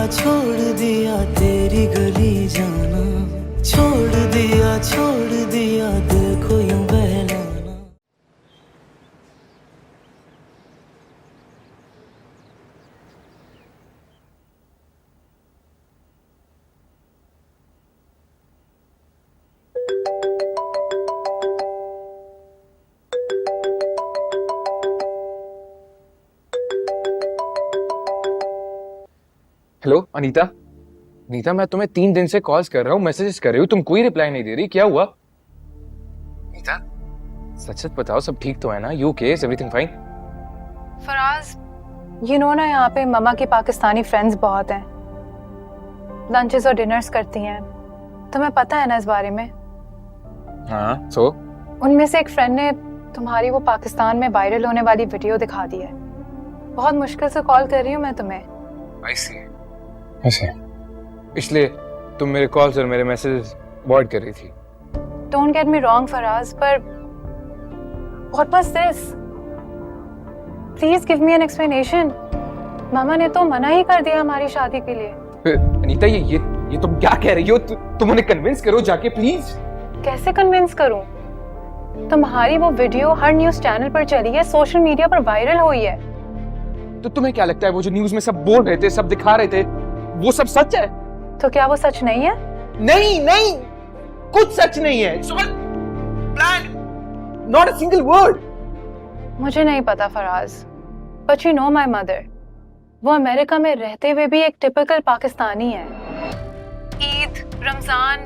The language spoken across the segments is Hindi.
दिया तेरी गली जाना, छोड़ दिया दिल को यूं बहलाना। हेलो अनीता। अनीता, मैं तुम्हें 3 दिन से कॉल्स कर रहा हूँ, मैसेजेस कर रही हूँ, तुम कोई रिप्लाई नहीं दे रही, क्या हुआ? अनीता, सच सच बताओ, सब ठीक तो है ना? You okay? Is everything fine? Faraz, ये नो ना, यहाँ पे ममा की पाकिस्तानी फ्रेंड्स बहुत हैं, लंचेस और डिनर्स करती हैं, तुम्हें पता है ना इस बारे में? हाँ, सो? उनमें से एक फ्रेंड ने तुम्हारी वो पाकिस्तान में वायरल होने वाली वीडियो दिखा दी है। बहुत मुश्किल से कॉल कर रही हूँ मैं तुम्हें। I see. ऐसे इसलिए तुम मेरे कॉल्स और मेरे मैसेजेस अवॉइड कर रही थी? Don't get me wrong Faraz, पर what was this? Please give me an explanation. मामा ने तो मना ही कर दिया हमारी शादी के लिए। अनीता, ये तुम क्या कह रही हो? तुम उन्हें कन्विंस करो जाके, प्लीज। कैसे कन्विंस करूं? तुम्हारी वो वीडियो हर न्यूज चैनल पर चली है, सोशल मीडिया पर वायरल हुई है। तो तुम्हें क्या लगता है वो जो न्यूज में सब बोल रहे थे, सब दिखा रहे थे, वो सब सच है? तो क्या वो सच नहीं है? नहीं नहीं, कुछ सच नहीं है। Plan, not a single word. मुझे नहीं पता Faraz, but you know my mother, वो अमेरिका में रहते हुए भी एक टिपिकल पाकिस्तानी है। ईद, रमजान,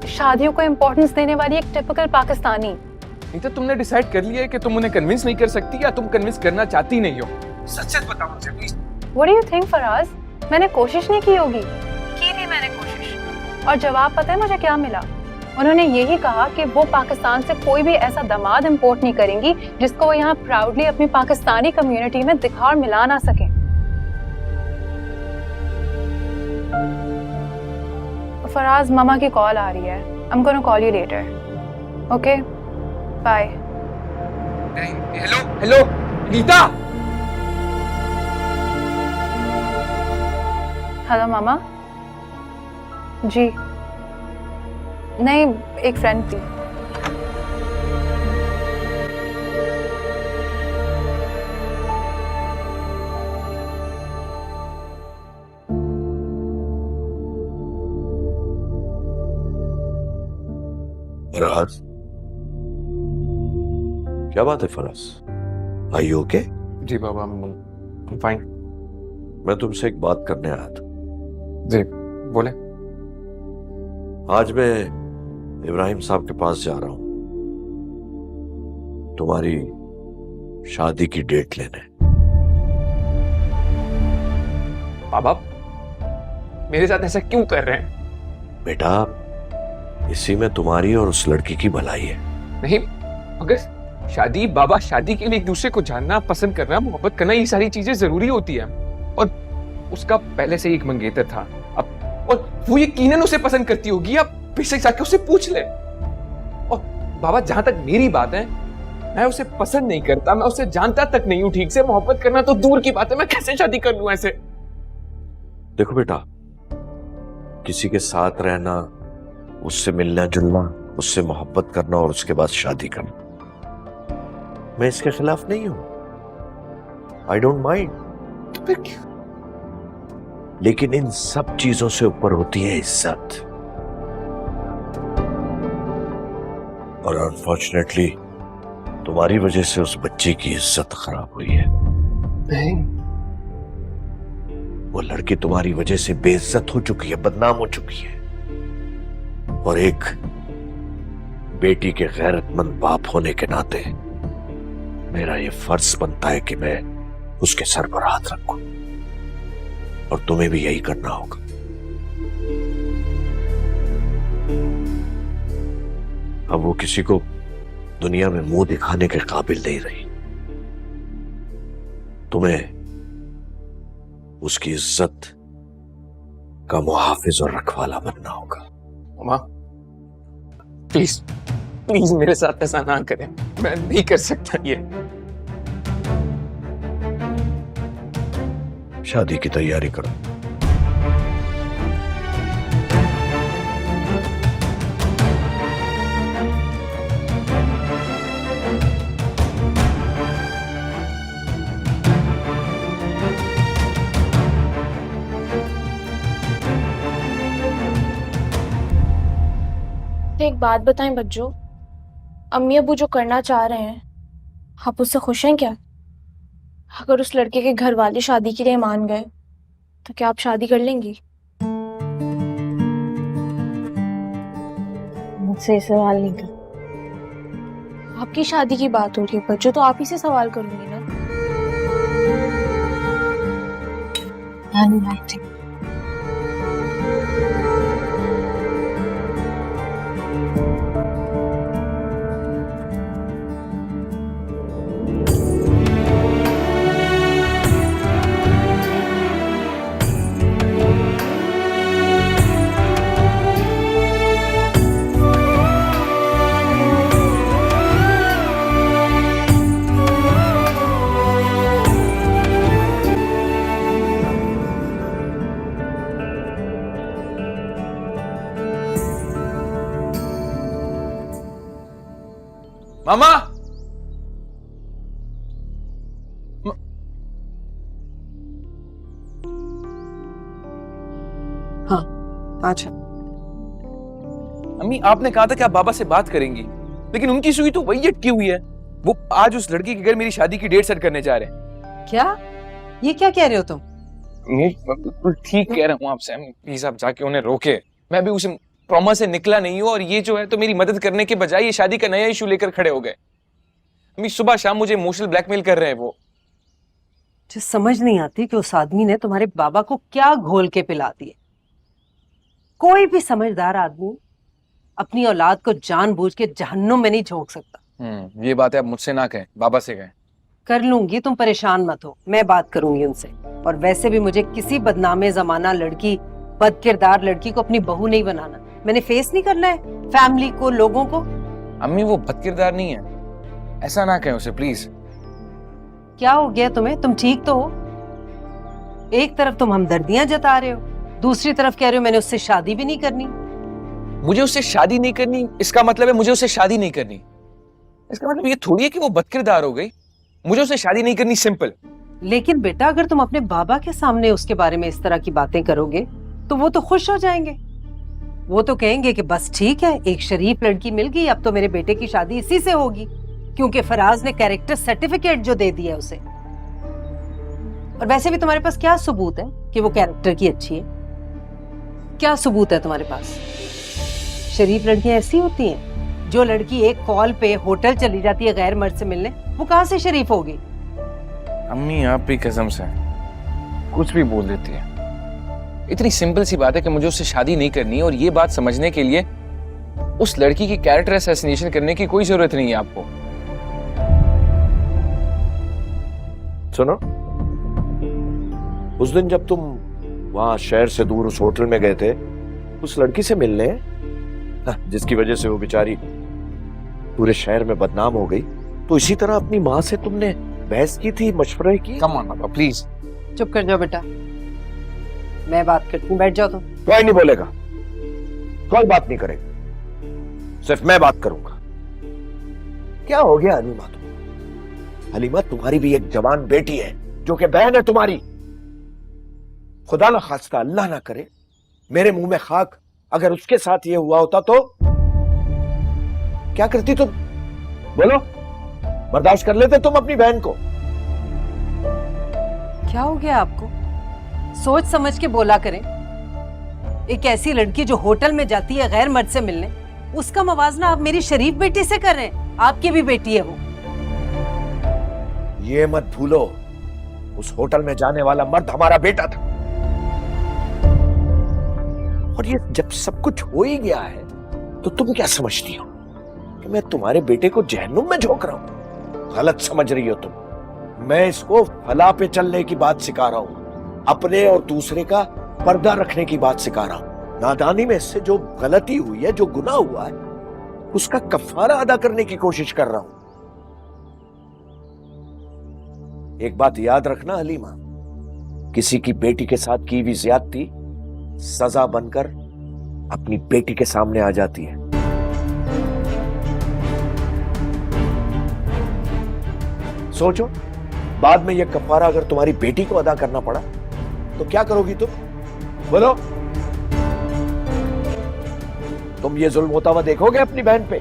शादियों को इम्पोर्टेंस देने वाली एक टिपिकल पाकिस्तानी। नहीं तो तुमने डिसाइड कर लिया है कि तुम उन्हें कन्विंस नहीं कर सकती, या तुम कन्विंस करना चाहती नहीं हो? सच सच बताओ मुझे please. What do you think Faraz? मैंने कोशिश नहीं की होगी? की थी मैंने कोशिश, और जवाब पता है मुझे क्या मिला? उन्होंने यही कहा कि वो पाकिस्तान से कोई भी ऐसा दामाद इंपोर्ट नहीं करेंगी जिसको वो यहाँ प्राउडली अपनी पाकिस्तानी कम्युनिटी में दिखा और मिला ना सके। फराज, मामा की कॉल आ रही है। I'm gonna call you later. Okay? Bye. Hello hello Neeta. Hello मामा जी। नहीं, एक फ्रेंड थी। फराज, क्या बात है फराज? Are you okay? जी बाबा, I'm fine। मैं तुमसे एक बात करने आया था। जी बोले। आज मैं इब्राहिम साहब के पास जा रहा हूं तुम्हारी शादी की डेट लेने। बाबा, मेरे साथ ऐसा क्यों कर रहे हैं? बेटा, इसी में तुम्हारी और उस लड़की की भलाई है। नहीं, अगर शादी, बाबा, शादी के लिए एक दूसरे को जानना, पसंद करना, मोहब्बत करना, ये सारी चीजें जरूरी होती है। और उसका पहले से ही एक मंगेतर था, अब और वो यकीनन उसे पसंद करती होगी। आप बेशक जाके उससे पूछ ले। और बाबा, जहां तक मेरी बात है, मैं उसे पसंद नहीं करता, मैं उसे जानता तक नहीं हूं ठीक से। मोहब्बत करना तो दूर की बात है, मैं कैसे शादी कर लूं ऐसे? देखो बेटा, किसी के साथ रहना, उससे मिलना जुलना, उससे मोहब्बत करना और उसके बाद शादी करना, मैं इसके खिलाफ नहीं हूं। I don't mind. लेकिन इन सब चीजों से ऊपर होती है इज्जत। और अनफॉर्चुनेटली तुम्हारी वजह से उस बच्ची की इज्जत खराब हुई है। नहीं, वो लड़की तुम्हारी वजह से बेइज्जत हो चुकी है, बदनाम हो चुकी है। और एक बेटी के गैरतमंद बाप होने के नाते मेरा ये फर्ज बनता है कि मैं उसके सर पर हाथ रखूं, और तुम्हें भी यही करना होगा। अब वो किसी को दुनिया में मुंह दिखाने के काबिल नहीं रही। तुम्हें उसकी इज्जत का मुहाफिज और रखवाला बनना होगा। मामा, प्लीज प्लीज मेरे साथ ऐसा ना करें, मैं नहीं कर सकता ये। शादी की तैयारी करो। एक बात बताएं बच्चों, अम्मी अबू जो करना चाह रहे हैं आप उससे खुश हैं क्या? अगर उस लड़के के घर वाले शादी के लिए मान गए तो क्या आप शादी कर लेंगी? मुझसे सवाल नहीं कर। आपकी शादी की बात हो रही है बच्चों, तो आप ही से सवाल करूंगी ना। मामा। हाँ अच्छा। अम्मी आपने कहा था कि आप बाबा से बात करेंगी, लेकिन उनकी सुई तो वही अटकी हुई है। वो आज उस लड़की के घर मेरी शादी की डेट सेट करने जा रहे हैं। क्या? ये क्या कह रहे हो तुम? मैं बिल्कुल ठीक कह रहा हूँ आपसे। प्लीज आप जाके उन्हें रोके। मैं भी उसे ट्रॉमा से निकला नहीं हूँ, और ये जो है तो मेरी मदद करने के बजाय ये शादी का नया इशू लेकर खड़े हो गए। अम्मी सुबह शाम मुझे इमोशनल ब्लैकमेल कर रहे हैं वो। मुझे समझ नहीं आती कि उस आदमी ने तुम्हारे बाबा को क्या घोल के पिला दिए। कोई भी समझदार आदमी अपनी औलाद को जानबूझ के जहन्नुम में नहीं झोंक सकता। ये बात है आप मुझसे ना कहें, बाबा से कहें। कर लूंगी, तुम परेशान मत हो, मैं बात करूंगी उनसे। और वैसे भी मुझे किसी बदनामे जमाना लड़की, बदकिरदार लड़की को अपनी बहू नहीं बनाना। मैंने फेस नहीं करना है फैमिली को, लोगों को। अम्मी वो बदकिरदार नहीं है, ऐसा ना कहें उसे प्लीज। क्या हो गया तुम्हें? तुम ठीक तो हो? एक तरफ तुम हमदर्दियां जता रहे हो, दूसरी तरफ कह रहे हो मैंने उससे शादी भी नहीं करनी। मुझे उससे शादी नहीं करनी इसका मतलब है मुझे उससे शादी नहीं करनी। इसका मतलब ये थोड़ी है कि वो बदकिरदार हो गई। मुझे उससे शादी नहीं करनी, सिंपल। लेकिन बेटा अगर तुम अपने बाबा के सामने उसके बारे में इस तरह की बातें करोगे तो वो तो खुश हो जाएंगे। वो तो कहेंगे कि बस ठीक है, एक शरीफ लड़की मिल गई, अब तो मेरे बेटे की शादी इसी से होगी, क्योंकि फराज ने कैरेक्टर सर्टिफिकेट जो दे दिया उसे। और वैसे भी तुम्हारे पास क्या सबूत है कि वो कैरेक्टर की अच्छी है? क्या सबूत है तुम्हारे पास? शरीफ लड़कियां ऐसी होती हैं। जो लड़की एक कॉल पे होटल चली जाती है गैर मर्द से मिलने, वो कहां से शरीफ होगी? अम्मी आप भी कसम से कुछ भी बोल देती है। इतनी सिंपल सी बात है कि मुझे उससे शादी नहीं करनी, और ये बात समझने के लिए उस लड़की की कैरेक्टर असैसिनेशन करने की कोई जरूरत नहीं है आपको। सुनो, उस दिन जब तुम वहां शहर से दूर उस होटल में गए थे उस लड़की से मिलने, जिसकी वजह से वो बेचारी पूरे शहर में बदनाम हो गई, तो इसी तरह अपनी माँ से तुमने बहस की थी, मशवरे की? कम ऑन पापा प्लीज। चुप कर जाओ बेटा, मैं बात करती हूँ, बैठ जाओ तुम। कोई नहीं बोलेगा, कोई बात नहीं करेगा, सिर्फ मैं बात करूंगा। क्या हो गया हलीमा? हलीमा तुम्हारी भी एक जवान बेटी है जो कि बहन है तुम्हारी। खुदा ना खास्ता, अल्लाह ना करे मेरे मुंह में खाक, अगर उसके साथ ये हुआ होता तो क्या करती तुम? बोलो, बर्दाश्त कर लेते तुम अपनी बहन को? क्या हो गया आपको? सोच समझ के बोला करें। एक ऐसी लड़की जो होटल में जाती है गैर मर्द से मिलने, उसका मवाजना आप मेरी शरीफ बेटी से कर रहे हैं। आपकी भी बेटी है वो। ये मत भूलो, उस होटल में जाने वाला मर्द हमारा बेटा था। और ये जब सब कुछ हो ही गया है तो तुम क्या समझती हो कि मैं तुम्हारे बेटे को जहन्नुम में झोंक रहा हूं? गलत समझ रही हो तुम। मैं इसको फला पे चलने की बात सिखा रहा हूं, अपने और दूसरे का पर्दा रखने की बात सिखा रहा हूं। नादानी में इससे जो गलती हुई है, जो गुनाह हुआ है, उसका कफारा अदा करने की कोशिश कर रहा हूं। एक बात याद रखना हलीमा, किसी की बेटी के साथ की हुई ज्यादती सजा बनकर अपनी बेटी के सामने आ जाती है। सोचो, बाद में यह कफारा अगर तुम्हारी बेटी को अदा करना पड़ा तो क्या करोगी तुम? बोलो। तुम ये जुल्म होता हुआ देखोगे अपनी बहन पे?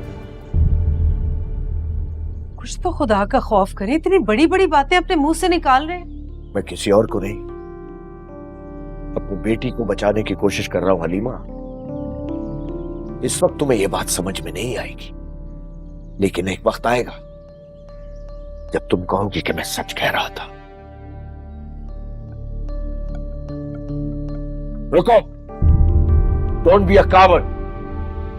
कुछ तो खुदा का खौफ करें, इतनी बड़ी बड़ी बातें अपने मुंह से निकाल रहे हैं। मैं किसी और को नहीं, अपनी बेटी को बचाने की कोशिश कर रहा हूं हलीमा। इस वक्त तुम्हें यह बात समझ में नहीं आएगी, लेकिन एक वक्त आएगा जब तुम कहोगी कि मैं सच कह रहा था। रुको, डोंट बी अ कावर्ड।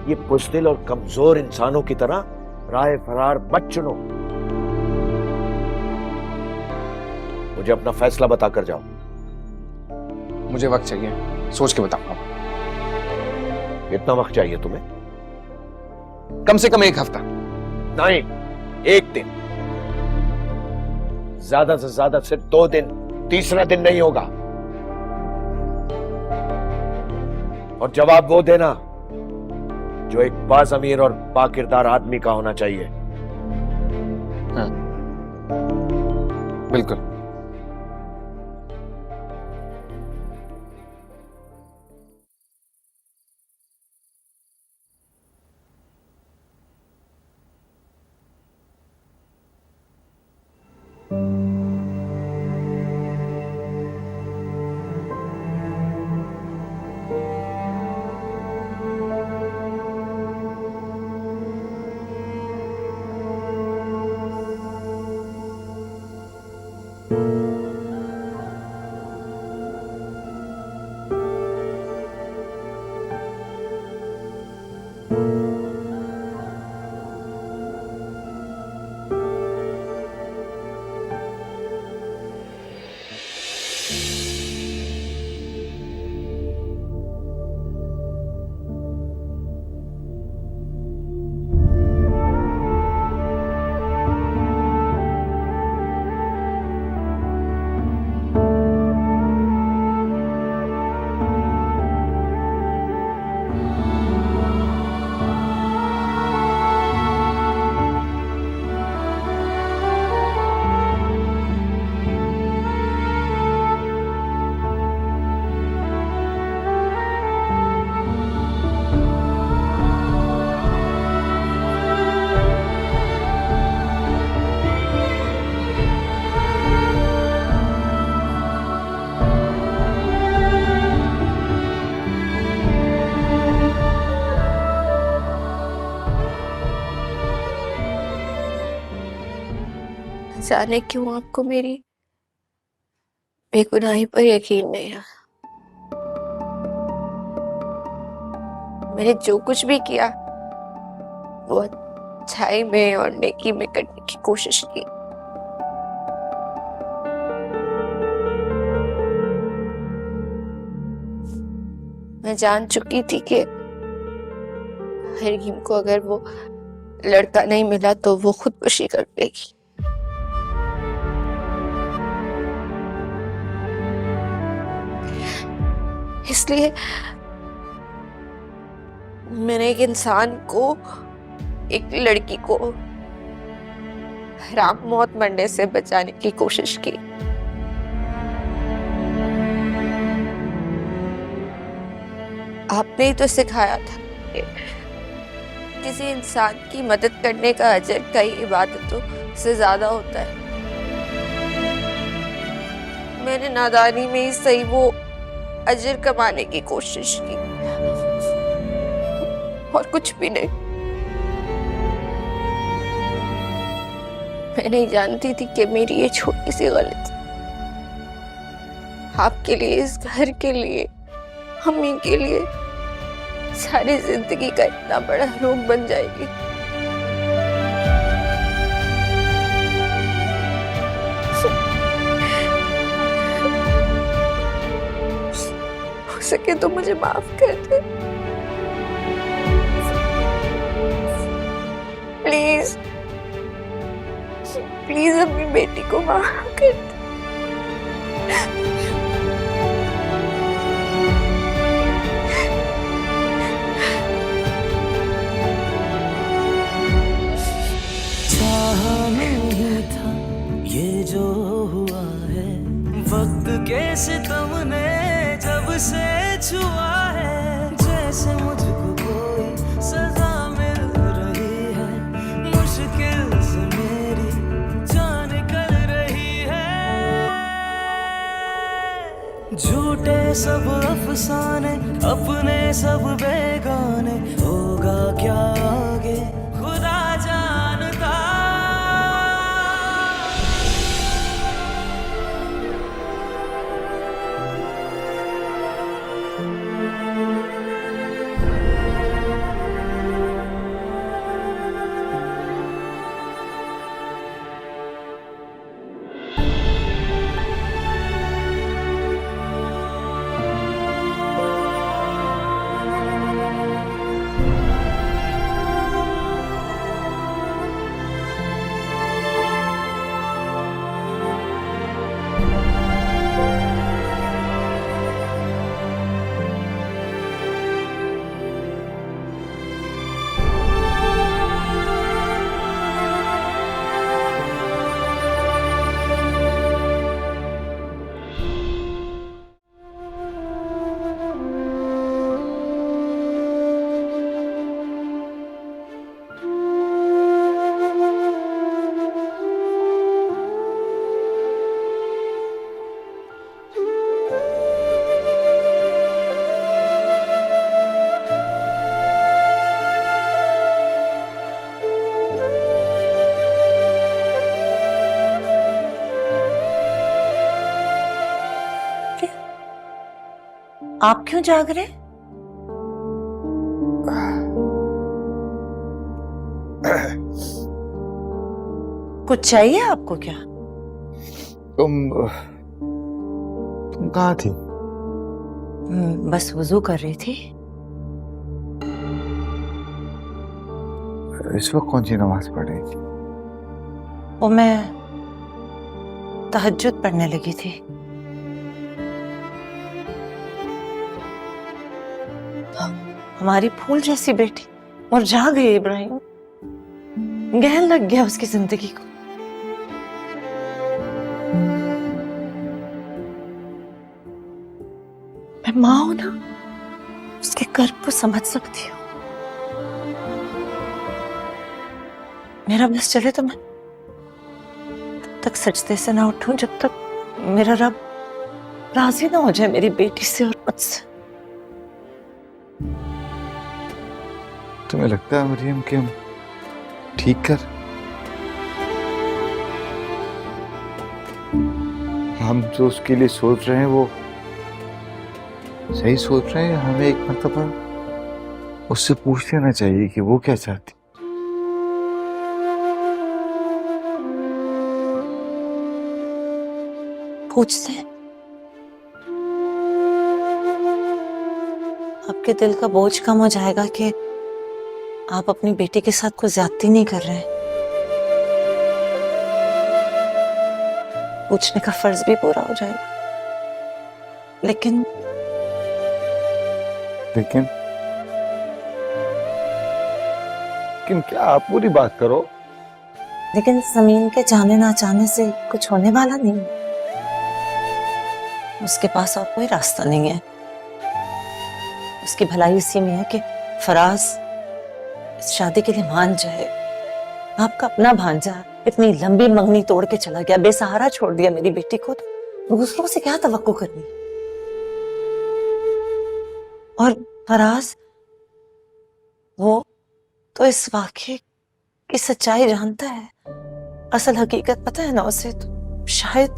ये बुज़दिल और कमजोर इंसानों की तरह राह फरार मत चुनो। मुझे अपना फैसला बताकर जाओ। मुझे वक्त चाहिए, सोच के बताऊंगा। कितना वक्त चाहिए तुम्हें? कम से कम 1 हफ्ता। नहीं, 1 दिन, ज्यादा से ज्यादा सिर्फ 2 दिन, तीसरा दिन नहीं होगा। और जवाब वो देना जो एक बाज़मीर और बाकिरदार आदमी का होना चाहिए। हाँ, बिल्कुल। जाने क्यों आपको मेरी बेगुनाही पर यकीन नहीं है। मैंने जो कुछ भी किया वो अच्छाई में और नेकी में करने की कोशिश की। मैं जान चुकी थी कि हरीम को अगर वो लड़का नहीं मिला तो वो खुदकुशी कर लेगी। इसलिए मैंने एक इंसान को, एक लड़की को हराम मौत मरने से बचाने की कोशिश की। आपने ही तो सिखाया था कि किसी इंसान की मदद करने का अजर कई इबादतों से ज्यादा होता है। मैंने नादानी में ही सही वो अजर कमाने की कोशिश की और कुछ भी नहीं। मैं नहीं जानती थी कि मेरी ये छोटी सी गलती आपके लिए, इस घर के लिए, अम्मी के लिए सारी जिंदगी का इतना बड़ा रोग बन जाएगी। हो सके तो मुझे माफ कर दे प्लीज, प्लीज अपनी बेटी को माफ कर दे। चाहा नहीं था ये जो हुआ है, वक्त के सितम ने जब से छुआ है। जैसे मुझको कोई सब अफसाने, अपने सब बेगाने, होगा क्या आगे खुदा जानता। आप क्यों जाग रहे? कुछ चाहिए आपको क्या? तुम कहाँ थी? बस वुजू कर रही थी। इस वक्त कौन सी नमाज पढ़ रही थी? वो मैं तहज्जुद पढ़ने लगी थी। हमारी फूल जैसी बेटी मुरझा गई इब्राहिम, गहन लग गया उसकी जिंदगी को। मैं माँ हूं ना, उसके कर्ब को समझ सकती हूँ। मेरा बस चले तो मैं तब तक सजदे से ना उठूं जब तक मेरा रब राजी ना हो जाए मेरी बेटी से और मुझसे। तुम्हें लगता है मरियम कि हम ठीक कर, हम जो उसके लिए सोच रहे हैं वो सही सोच रहे हैं? हमें एक मर्तबा उससे पूछ लेना चाहिए कि वो क्या चाहती। पूछते हैं। आपके दिल का बोझ कम हो जाएगा कि आप अपनी बेटी के साथ कोई ज्यादती नहीं कर रहे हैं। पूछने का फर्ज भी पूरा हो जाएगा। लेकिन क्या? आप पूरी बात करो। लेकिन जमीन के जाने ना जाने से कुछ होने वाला नहीं है। उसके पास और कोई रास्ता नहीं है। उसकी भलाई इसी में है कि फराज इस शादी के लिए मान जाए। आपका अपना भांजा इतनी लंबी मंगनी तोड़ के चला गया, बेसहारा छोड़ दिया मेरी बेटी को, तो दूसरों से क्या तवक्को करनी। और फराज वो तो इस वाकये की सच्चाई जानता है, असल हकीकत पता है ना उसे, तो शायद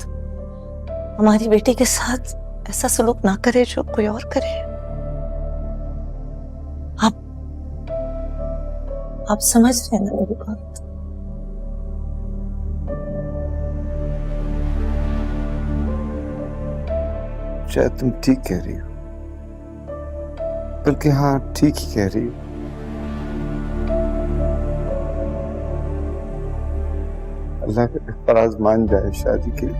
हमारी बेटी के साथ ऐसा सलूक ना करे जो कोई और करे। आप समझ रहे हैं ना मेरी बात? शायद तुम ठीक कह रही हो, बल्कि हाँ ठीक ही कह रही हो। अल्लाह के फराज मान जाए शादी के लिए।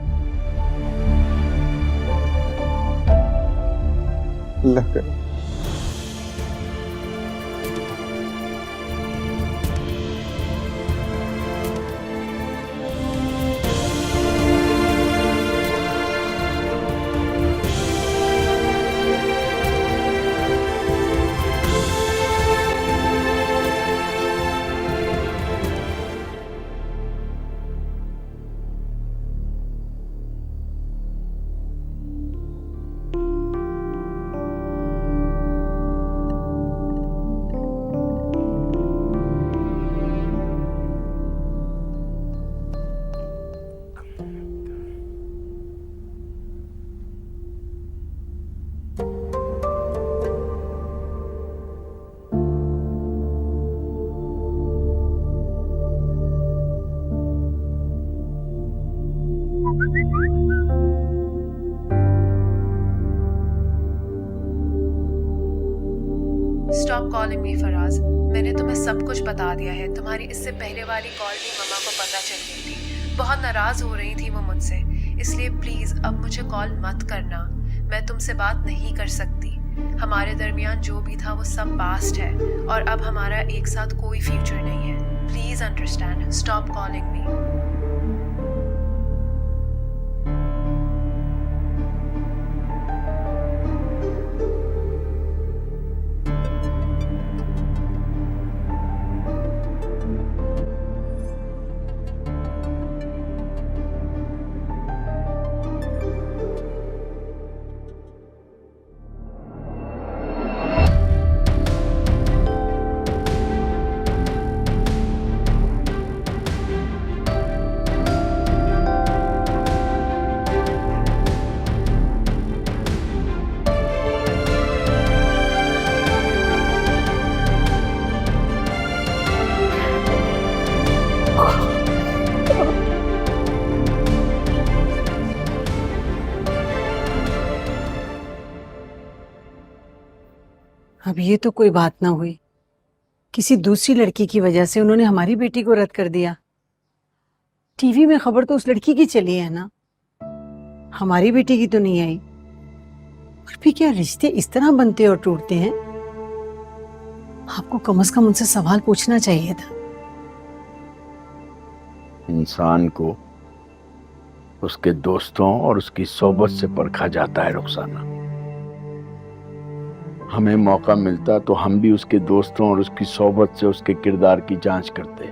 अल्लाह करे। सब कुछ बता दिया है। तुम्हारी इससे पहले वाली कॉल भी मम्मा को पता चल गई थी। बहुत नाराज हो रही थी वो मुझसे, इसलिए प्लीज अब मुझे कॉल मत करना। मैं तुमसे बात नहीं कर सकती। हमारे दरमियान जो भी था वो सब पास्ट है और अब हमारा एक साथ कोई फ्यूचर नहीं है। Please understand, stop calling me. अब ये तो कोई बात ना हुई, किसी दूसरी लड़की की वजह से उन्होंने हमारी बेटी को रद्द कर दिया। टीवी में खबर तो उस लड़की की चली है ना, हमारी बेटी की तो नहीं आई। और भी क्या रिश्ते इस तरह बनते और टूटते हैं? आपको कम से कम उनसे सवाल पूछना चाहिए था। इंसान को उसके दोस्तों और उसकी सोबत से परखा जाता है रुखसाना। हमें मौका मिलता तो हम भी उसके दोस्तों और उसकी सोबत से उसके किरदार की जांच करते,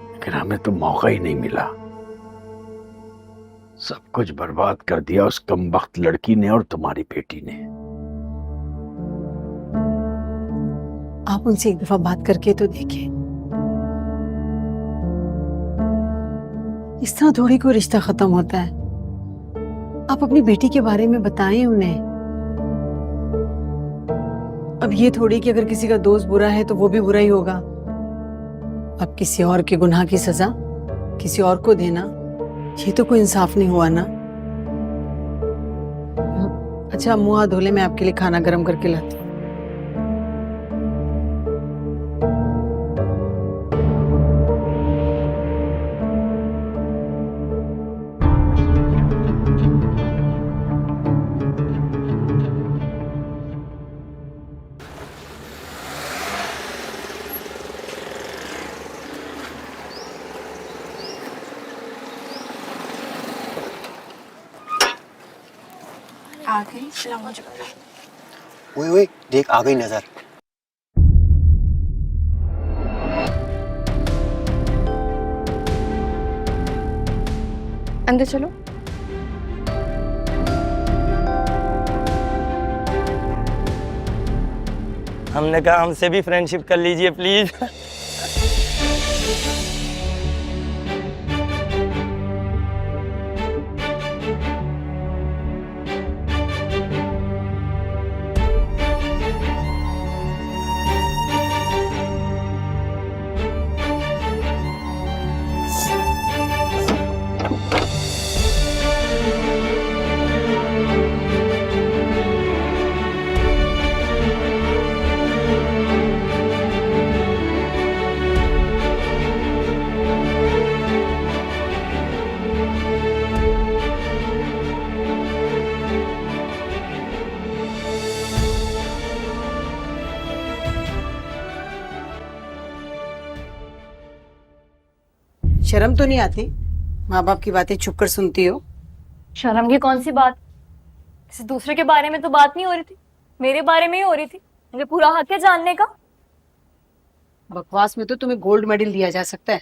लेकिन हमें तो मौका ही नहीं मिला। सब कुछ बर्बाद कर दिया उस कमबख्त लड़की ने और तुम्हारी बेटी ने। आप उनसे एक दफा बात करके तो देखें। इस तरह थोड़ी कोई रिश्ता खत्म होता है। आप अपनी बेटी के बारे में बताएं उन्हें। अब ये थोड़ी कि अगर किसी का दोस्त बुरा है तो वो भी बुरा ही होगा। अब किसी और के गुनाह की सजा किसी और को देना, ये तो कोई इंसाफ नहीं हुआ ना। अच्छा, मुंह हाथ धो ले, मैं आपके लिए खाना गर्म करके लाती हूँ। आ गई, चलो मुझे पता। ओए ओए देख, आ गई नजर। अंदर चलो। हमने कहा हमसे भी फ्रेंडशिप कर लीजिए प्लीज। शर्म तो नहीं आती? माँ बाप की बातें छुप कर सुनती हो। शर्म की कौन सी बात? किसी दूसरे के बारे में तो बात नहीं हो रही थी, मेरे बारे में ही हो रही थी। मुझे पूरा हक है जानने का। बकवास में तो तुम्हें गोल्ड मेडल दिया जा सकता है।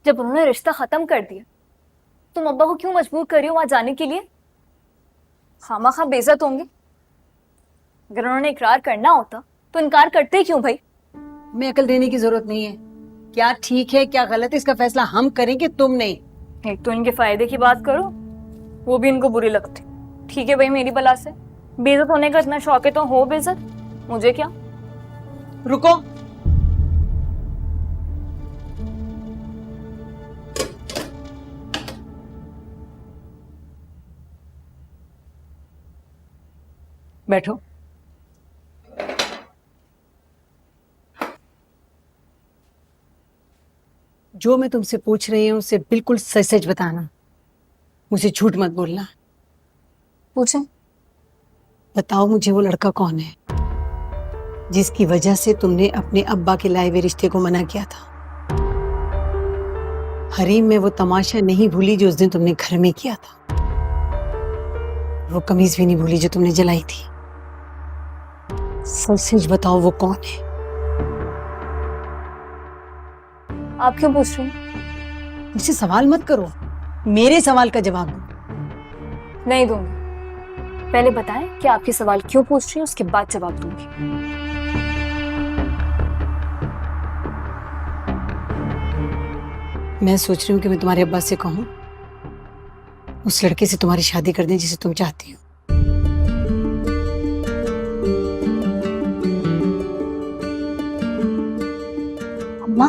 जब उन्होंने रिश्ता खत्म कर दिया, तुम अब्बा को क्यों मजबूर कर रही हो वहां जाने के लिए? खामा बेइज्जत होंगे। अगर उन्होंने इकरार करना होता तो इनकार करते ही क्यों भाई? हमें अकल देने की जरूरत नहीं है। क्या ठीक है क्या गलत है इसका फैसला हम करेंगे, तुम नहीं। एक तो इनके फायदे की बात करो, वो भी इनको बुरी लगती। ठीक है भाई, मेरी बला से बेइज्जत होने का इतना शौक है तो हो बेइज्जत, मुझे क्या। रुको, बैठो। जो मैं तुमसे पूछ रही हूँ उससे बिल्कुल सच सच बताना, मुझे झूठ मत बोलना। पूछें। बताओ मुझे वो लड़का कौन है जिसकी वजह से तुमने अपने अब्बा के लाए हुए रिश्ते को मना किया था। हरीम में वो तमाशा नहीं भूली जो उस दिन तुमने घर में किया था, वो कमीज भी नहीं भूली जो तुमने जलाई थी। सच सच बताओ वो कौन है। आप क्यों पूछ रही हैं? मुझसे सवाल मत करो, मेरे सवाल का जवाब दो। नहीं दूंगी। पहले बताएं कि आपके सवाल क्यों पूछ रही हैं, उसके बाद जवाब दूंगी। मैं सोच रही हूँ कि मैं तुम्हारे अब्बा से कहूँ उस लड़के से तुम्हारी शादी कर दें जिसे तुम चाहती हो। अम्मा,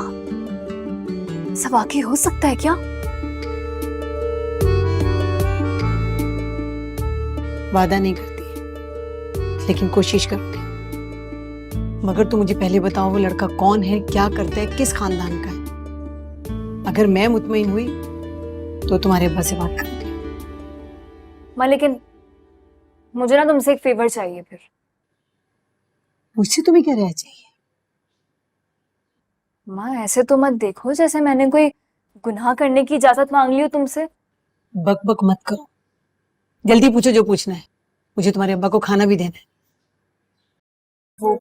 सब वाकई हो सकता है क्या? वादा नहीं करती लेकिन कोशिश करूंगी। मगर तुम मुझे पहले बताओ वो लड़का कौन है, क्या करता है, किस खानदान का है। अगर मैं मुतमईन हुई तो तुम्हारे अब्बा से बात करूंगी। माँ लेकिन मुझे ना तुमसे एक फेवर चाहिए फिर। मुझसे तुम्हें क्या रह चाहिए? माँ ऐसे तो मत देखो जैसे मैंने कोई गुनाह करने की इजाजत मांग ली हो तुमसे। बक बक मत करो, जल्दी पूछो जो पूछना है। मुझे तुम्हारे अब्बा को खाना भी देना है। वो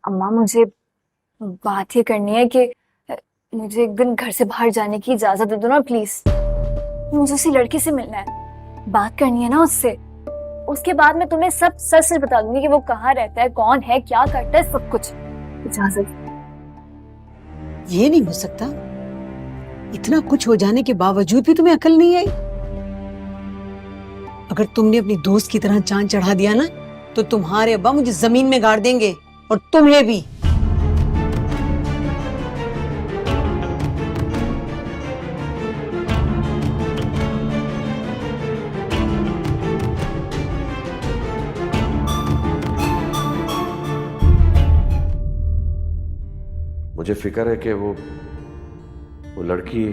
अम्मा, मुझे बात ये करनी है कि मुझे एक दिन घर से बाहर जाने की इजाजत दे दो ना प्लीज। मुझे उसी लड़की से मिलना है, बात करनी है ना उससे। उसके बाद मैं तुम्हें सब सच सच बता दूंगी कि वो कहाँ रहता है, कौन है, क्या करता है, सब कुछ। इजाजत। ये नहीं हो सकता। इतना कुछ हो जाने के बावजूद भी तुम्हें अकल नहीं आई। अगर तुमने अपनी दोस्त की तरह चांद चढ़ा दिया ना तो तुम्हारे अब्बा मुझे जमीन में गाड़ देंगे और तुम्हें भी। मुझे फिक्र है कि वो लड़की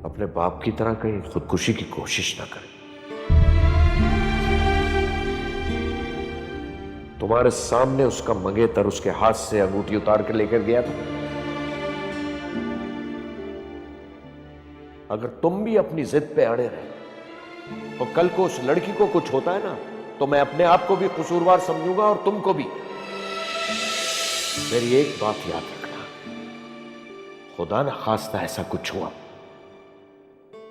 अपने बाप की तरह कहीं खुदकुशी की कोशिश ना करे। तुम्हारे सामने उसका मंगेतर उसके हाथ से अंगूठी उतार के लेकर गया था। अगर तुम भी अपनी जिद पे अड़े रहे तो कल को उस लड़की को कुछ होता है ना तो मैं अपने आप को भी कसूरवार समझूंगा और तुमको भी। मेरी एक बात याद रखना, खुदा न खास्ता ऐसा कुछ हुआ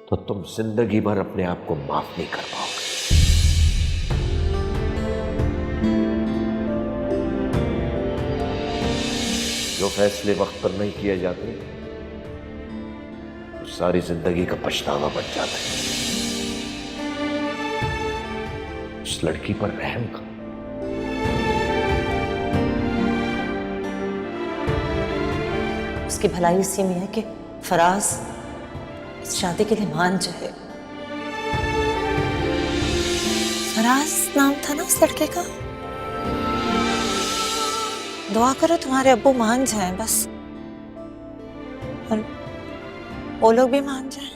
तो तुम जिंदगी भर अपने आप को माफ नहीं कर पाओगे। जो फैसले वक्त पर नहीं किए जाते तो सारी जिंदगी का पछतावा बन जाता है। उस लड़की पर रहम करो। उसकी भलाई इसी में है कि फराज इस शादी के लिए मान जाए। फराज नाम था ना उस लड़के का। दुआ करो तुम्हारे अब्बू मान जाएं बस, और वो लोग भी मान जाएं।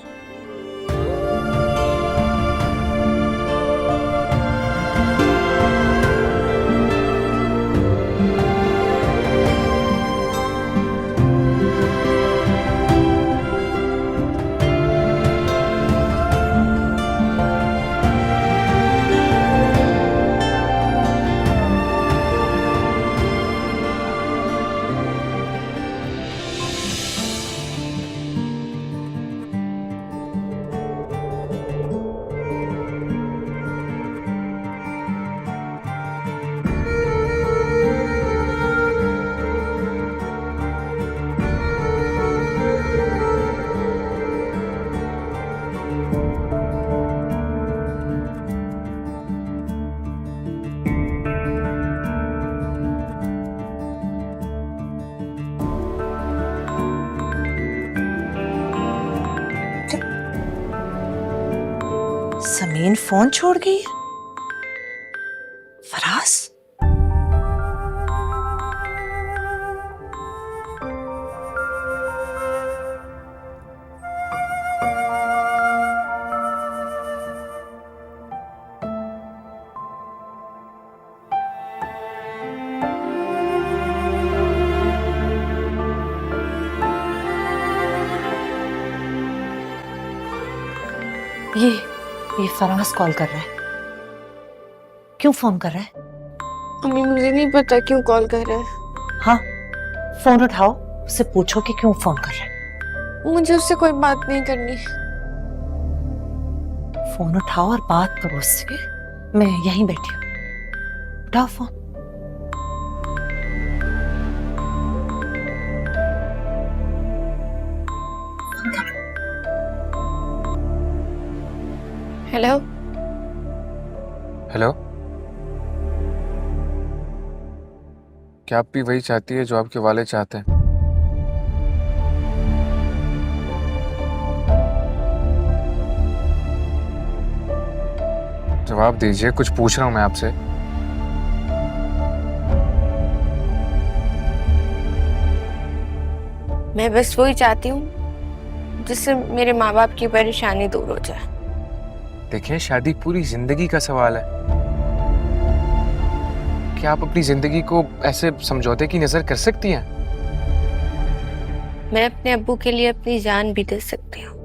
समीन फोन छोड़ गई है। फराज ये फराज कॉल कर रहा है। क्यों फोन कर रहा है? अम्मी मुझे नहीं पता क्यों कॉल कर रहा है। हाँ, फोन उठाओ, उससे पूछो कि क्यों फोन कर रहा है। मुझे उससे कोई बात नहीं करनी। फोन उठाओ और बात करो उससे। मैं यहीं बैठी हूँ, उठाओ फोन। हेलो। हेलो, क्या आप भी वही चाहती है जो आपके वाले चाहते हैं? जवाब दीजिए, कुछ पूछ रहा हूं मैं आपसे। मैं बस वही चाहती हूँ जिससे मेरे माँ बाप की परेशानी दूर हो जाए। देखिए, शादी पूरी जिंदगी का सवाल है। क्या आप अपनी जिंदगी को ऐसे समझौते की नजर कर सकती हैं? मैं अपने अब्बू के लिए अपनी जान भी दे सकती हूँ।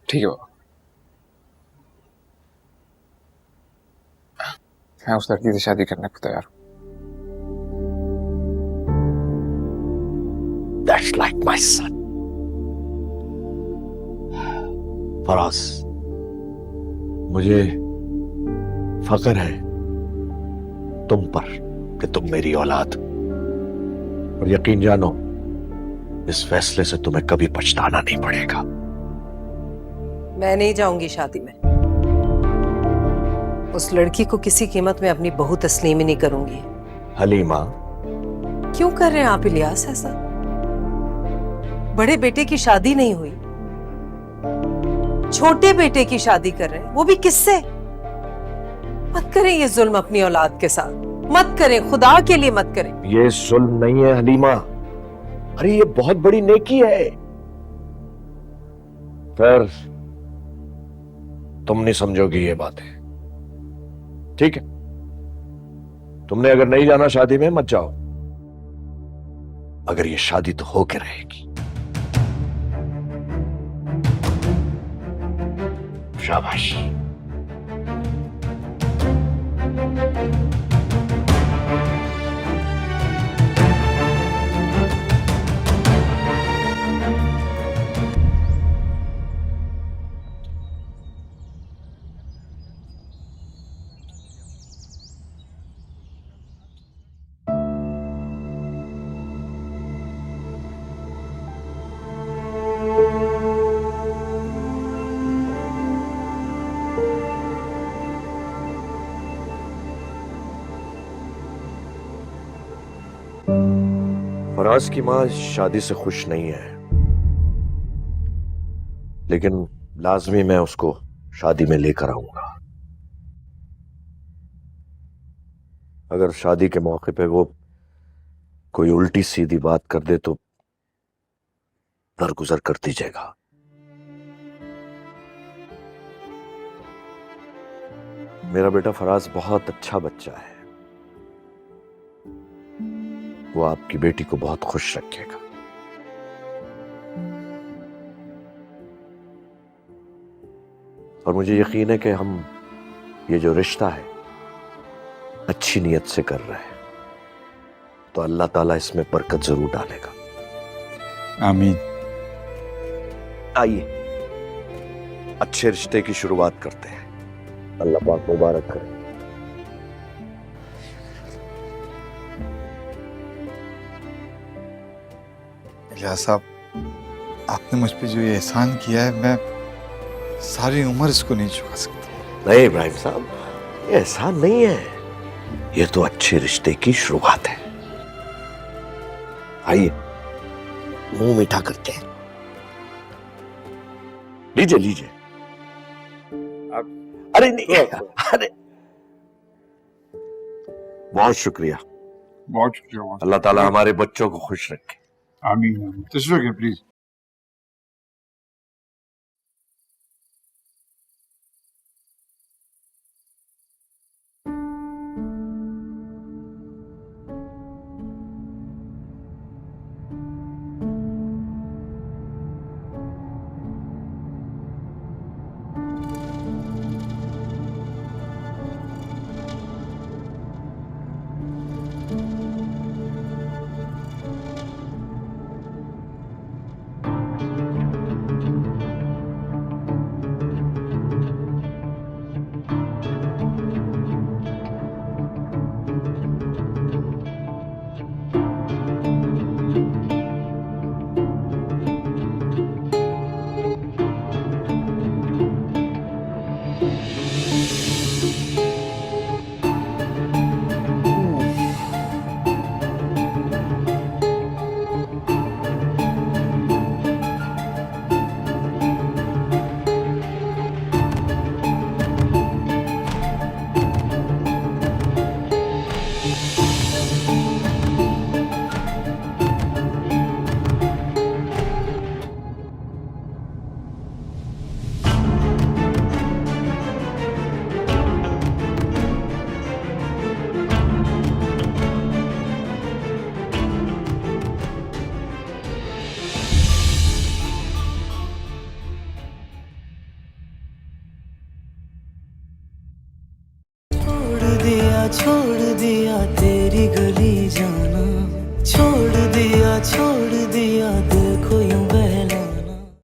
ठीक है बाबा, मैं उस लड़की से शादी करने को तैयार हूं। That's like my son. Faraz, मुझे फख्र है तुम पर कि तुम मेरी औलाद, और यकीन जानो इस फैसले से तुम्हें कभी पछताना नहीं पड़ेगा। मैं नहीं जाऊंगी शादी में। उस लड़की को किसी कीमत में अपनी बहू तस्लीम ही नहीं करूंगी। हलीमा, क्यों कर रहे हैं आप इलियास ऐसा? बड़े बेटे की शादी नहीं हुई, छोटे बेटे की शादी कर रहे हैं, वो भी किससे? मत करें ये जुल्म अपनी औलाद के साथ, मत करें, खुदा के लिए मत करें। ये जुल्म नहीं है हलीमा, अरे ये बहुत बड़ी नेकी है। फिर तुम नहीं समझोगी ये बातें, ठीक है? तुमने अगर नहीं जाना शादी में, मत जाओ। अगर ये शादी तो होके रहेगी। शाबाश। फराज की मां शादी से खुश नहीं है, लेकिन लाजमी मैं उसको शादी में लेकर आऊंगा। अगर शादी के मौके पे वो कोई उल्टी सीधी बात कर दे तो दरगुजर कर दीजिएगा। मेरा बेटा फराज बहुत अच्छा बच्चा है, वो आपकी बेटी को बहुत खुश रखेगा। और मुझे यकीन है कि हम ये जो रिश्ता है अच्छी नीयत से कर रहे हैं, तो अल्लाह ताला इसमें बरकत जरूर डालेगा। आमीन। आइए अच्छे रिश्ते की शुरुआत करते हैं। अल्लाह पाक मुबारक करे। इलियास साहब, आपने मुझ पे जो ये एहसान किया है, मैं सारी उम्र इसको नहीं चुका सकता। नहीं इब्राहिम साहब, ये एहसान नहीं है, ये तो अच्छे रिश्ते की शुरुआत है। आइए मुंह मीठा करते हैं। लीजिए लीजिए। अरे नहीं, अरे बहुत शुक्रिया। बहुत शुक्रिया। अल्लाह ताला हमारे बच्चों को खुश रखे। आमीन। तशरीफ रखिए प्लीज। छोड़ दिया तेरी गली जाना, छोड़ दिया दिल को यूं बहला